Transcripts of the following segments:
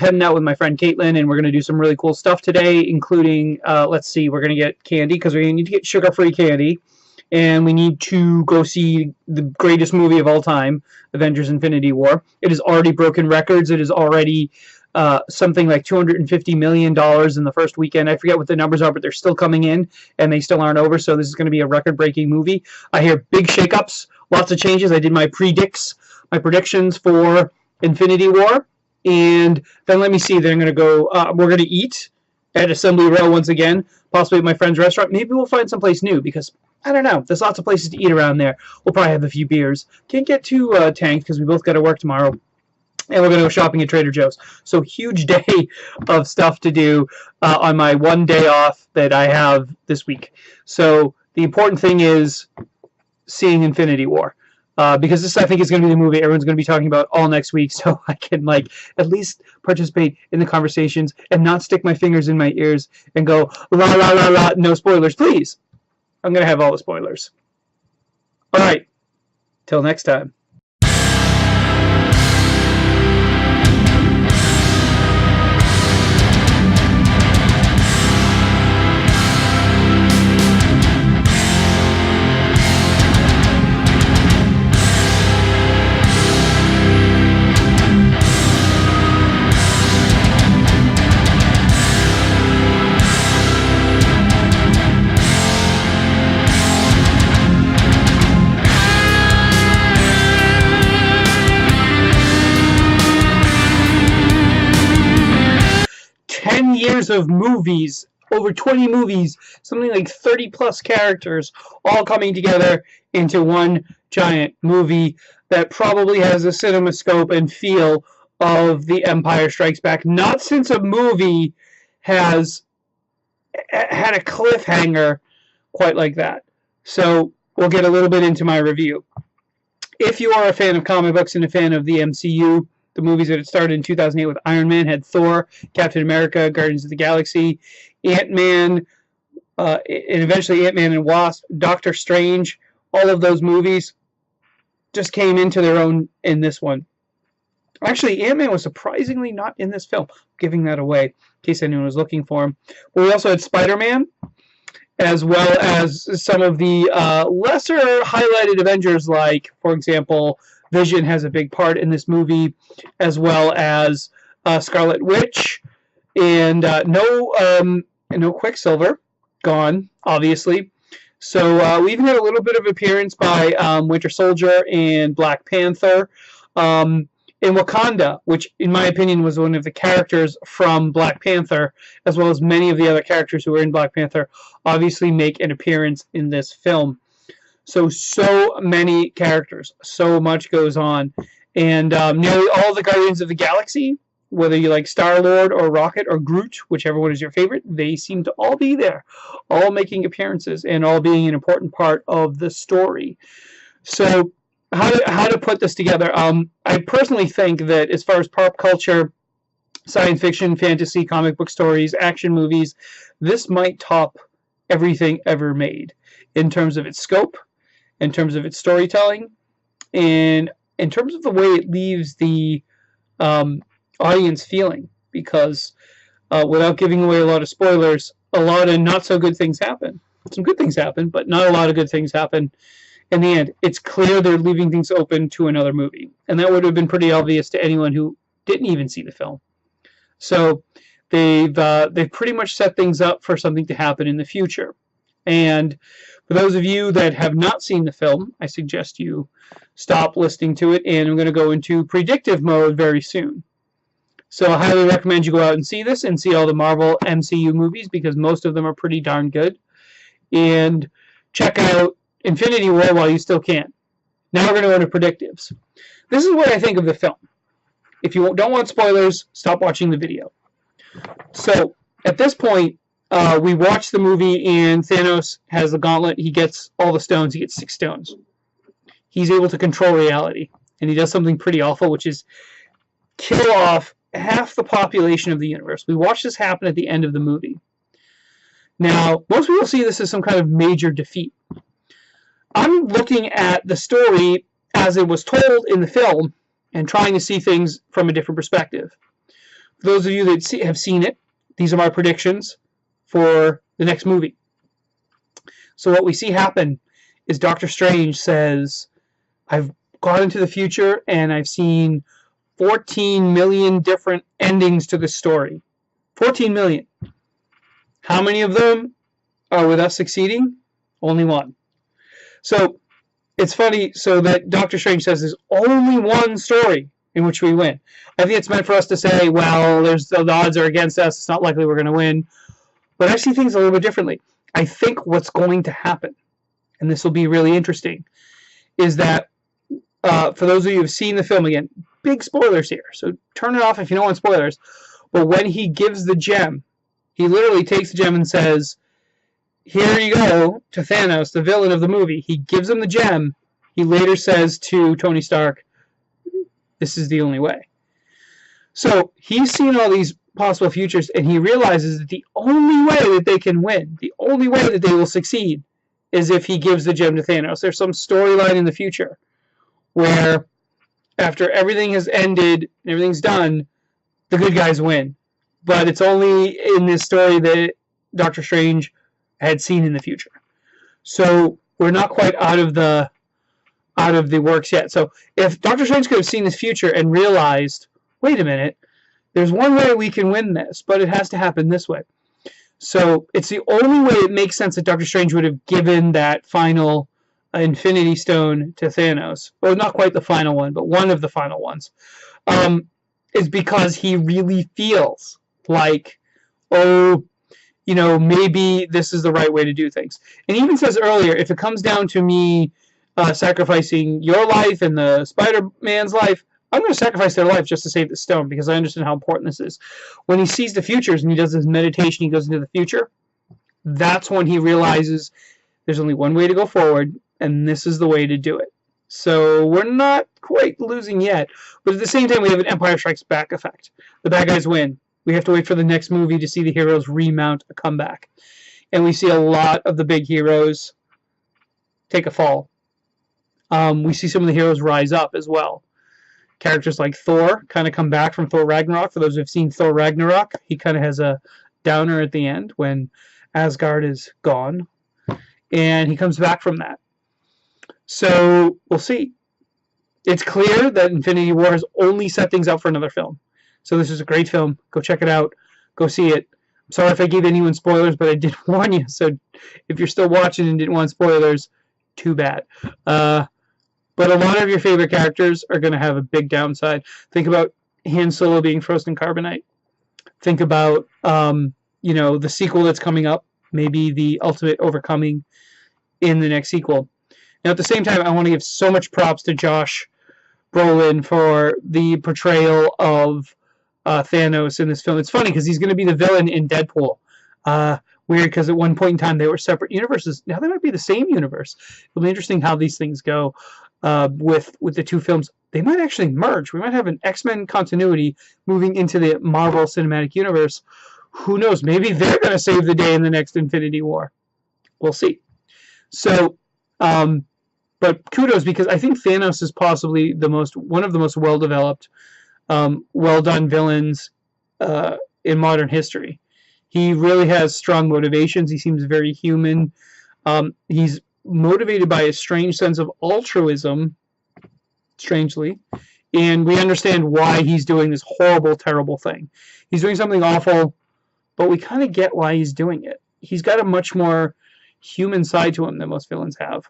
heading out with my friend Caitlin, and we're going to do some really cool stuff today, including, let's see, we're going to get candy, because we need to get sugar-free candy, and we need to go see the greatest movie of all time, Avengers Infinity War. It has already broken records. It is already something like $250 million in the first weekend. I forget what the numbers are, but they're still coming in, and they still aren't over, so this is going to be a record-breaking movie. I hear big shakeups, lots of changes. I did my predictions for Infinity War, and then let me see, then I'm going to go, we're going to eat at Assembly Row once again, possibly at my friend's restaurant. Maybe we'll find someplace new, because, I don't know, there's lots of places to eat around there. We'll probably have a few beers. Can't get too tanked, because we both got to work tomorrow. And we're going to go shopping at Trader Joe's. So, huge day of stuff to do on my one day off that I have this week. So, the important thing is seeing Infinity War. Because this, I think, is going to be the movie everyone's going to be talking about all next week, so I can, at least participate in the conversations and not stick my fingers in my ears and go, la, la, la, la, no spoilers, please. I'm going to have all the spoilers. All right. Till next time. Years of movies, over 20 movies, something like 30 plus characters, all coming together into one giant movie that probably has a cinema scope and feel of The Empire Strikes Back. Not since a movie has had a cliffhanger quite like that. So we'll get a little bit into my review. If you are a fan of comic books and a fan of the MCU, the movies that it started in 2008 with Iron Man had Thor, Captain America, Guardians of the Galaxy, Ant-Man, and eventually Ant-Man and Wasp, Doctor Strange. All of those movies just came into their own in this one. Actually, Ant-Man was surprisingly not in this film. Giving that away in case anyone was looking for him. But we also had Spider-Man, as well as some of the lesser highlighted Avengers, like, for example, Vision has a big part in this movie, as well as Scarlet Witch, and no Quicksilver, gone, obviously. So we even had a little bit of appearance by Winter Soldier and Black Panther. In Wakanda, which in my opinion was one of the characters from Black Panther, as well as many of the other characters who were in Black Panther, obviously make an appearance in this film. So many characters, so much goes on, and nearly all the Guardians of the Galaxy, whether you like Star-Lord or Rocket or Groot, whichever one is your favorite, they seem to all be there, all making appearances and all being an important part of the story. So how to put this together? I personally think that as far as pop culture, science fiction, fantasy, comic book stories, action movies, this might top everything ever made in terms of its scope, in terms of its storytelling, and in terms of the way it leaves the audience feeling. Because without giving away a lot of spoilers, a lot of not-so-good things happen. Some good things happen, but not a lot of good things happen. In the end, it's clear they're leaving things open to another movie. And that would have been pretty obvious to anyone who didn't even see the film. So they've pretty much set things up for something to happen in the future. And for those of you that have not seen the film, I suggest you stop listening to it, and I'm going to go into predictive mode very soon. So I highly recommend you go out and see this and see all the Marvel MCU movies, because most of them are pretty darn good. And check out Infinity War while you still can. Now we're going to go into predictives. This is what I think of the film. If you don't want spoilers, stop watching the video. So at this point, we watch the movie, and Thanos has the gauntlet. He gets all the stones. He gets 6 stones. He's able to control reality, and he does something pretty awful, which is kill off half the population of the universe. We watch this happen at the end of the movie. Now, most people see this as some kind of major defeat. I'm looking at the story as it was told in the film and trying to see things from a different perspective. For those of you that have seen it, these are my predictions for the next movie. So what we see happen is Doctor Strange says, I've gone into the future and I've seen 14 million different endings to the story. 14 million. How many of them are with us succeeding? Only one. So it's funny, so that Doctor Strange says there's only one story in which we win. I think it's meant for us to say, well, the odds are against us. It's not likely we're going to win. But I see things a little bit differently. I think what's going to happen, and this will be really interesting, is that for those of you who have seen the film, again, big spoilers here, so turn it off if you don't want spoilers, but when he gives the gem, he literally takes the gem and says, here you go, to Thanos, the villain of the movie. He gives him the gem. He later says to Tony Stark, this is the only way. So he's seen all these possible futures, and he realizes that the only way that they can win, the only way that they will succeed, is if he gives the gem to Thanos. There's some storyline in the future where after everything has ended and everything's done, the good guys win. But it's only in this story that Doctor Strange had seen in the future. So we're not quite out of the works yet. So if Doctor Strange could have seen this future and realized, wait a minute, there's one way we can win this, but it has to happen this way. So it's the only way it makes sense that Doctor Strange would have given that final Infinity Stone to Thanos. Well, not quite the final one, but one of the final ones. Is because he really feels like, maybe this is the right way to do things. And he even says earlier, if it comes down to me sacrificing your life and the Spider-Man's life, I'm going to sacrifice their life just to save the stone, because I understand how important this is. When he sees the futures and he does his meditation, he goes into the future, that's when he realizes there's only one way to go forward, and this is the way to do it. So we're not quite losing yet, but at the same time we have an Empire Strikes Back effect. The bad guys win. We have to wait for the next movie to see the heroes remount a comeback. And we see a lot of the big heroes take a fall. We see some of the heroes rise up as well. Characters like Thor kind of come back from Thor Ragnarok. For those who have seen Thor Ragnarok, he kind of has a downer at the end when Asgard is gone. And he comes back from that. So we'll see. It's clear that Infinity War has only set things up for another film. So this is a great film. Go check it out. Go see it. I'm sorry if I gave anyone spoilers, but I did warn you. So if you're still watching and didn't want spoilers, too bad. But a lot of your favorite characters are going to have a big downside. Think about Han Solo being frozen in carbonite. Think about the sequel that's coming up. Maybe the ultimate overcoming in the next sequel. Now, at the same time, I want to give so much props to Josh Brolin for the portrayal of Thanos in this film. It's funny because he's going to be the villain in Deadpool. Weird, because at one point in time they were separate universes. Now they might be the same universe. It'll be interesting how these things go with the two films. They might actually merge. We might have an X-Men continuity moving into the Marvel Cinematic Universe. Who knows? Maybe they're going to save the day in the next Infinity War. We'll see. So, but kudos, because I think Thanos is possibly one of the most well-developed, well-done villains in modern history. He really has strong motivations. He seems very human. He's motivated by a strange sense of altruism, strangely, and we understand why he's doing this horrible, terrible thing. He's doing something awful, but we kind of get why he's doing it. He's got a much more human side to him than most villains have.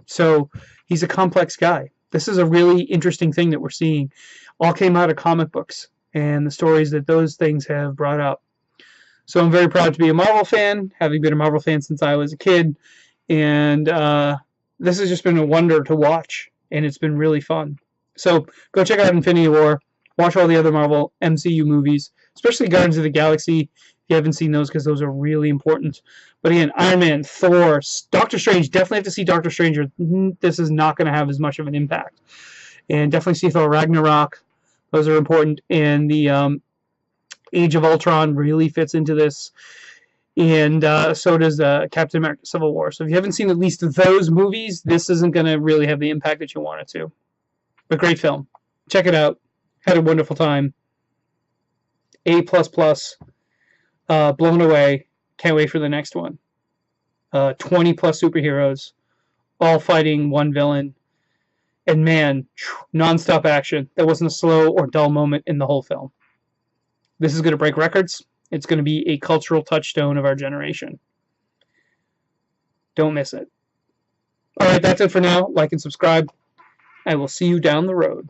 So he's a complex guy. This is a really interesting thing that we're seeing. All came out of comic books and the stories that those things have brought up. So I'm very proud to be a Marvel fan, having been a Marvel fan since I was a kid. And this has just been a wonder to watch, and it's been really fun. So go check out Infinity War. Watch all the other Marvel MCU movies, especially Guardians of the Galaxy, if you haven't seen those, because those are really important. But again, Iron Man, Thor, Doctor Strange, definitely have to see Doctor Strange. This is not going to have as much of an impact. And definitely see Thor Ragnarok. Those are important. And the Age of Ultron really fits into this. And so does Captain America Civil War. So if you haven't seen at least those movies, this isn't going to really have the impact that you want it to. But great film. Check it out. Had a wonderful time. A++. Blown away. Can't wait for the next one. 20 plus superheroes, all fighting one villain. And man, non-stop action. There wasn't a slow or dull moment in the whole film. This is going to break records. It's going to be a cultural touchstone of our generation. Don't miss it. All right, that's it for now. Like and subscribe. I will see you down the road.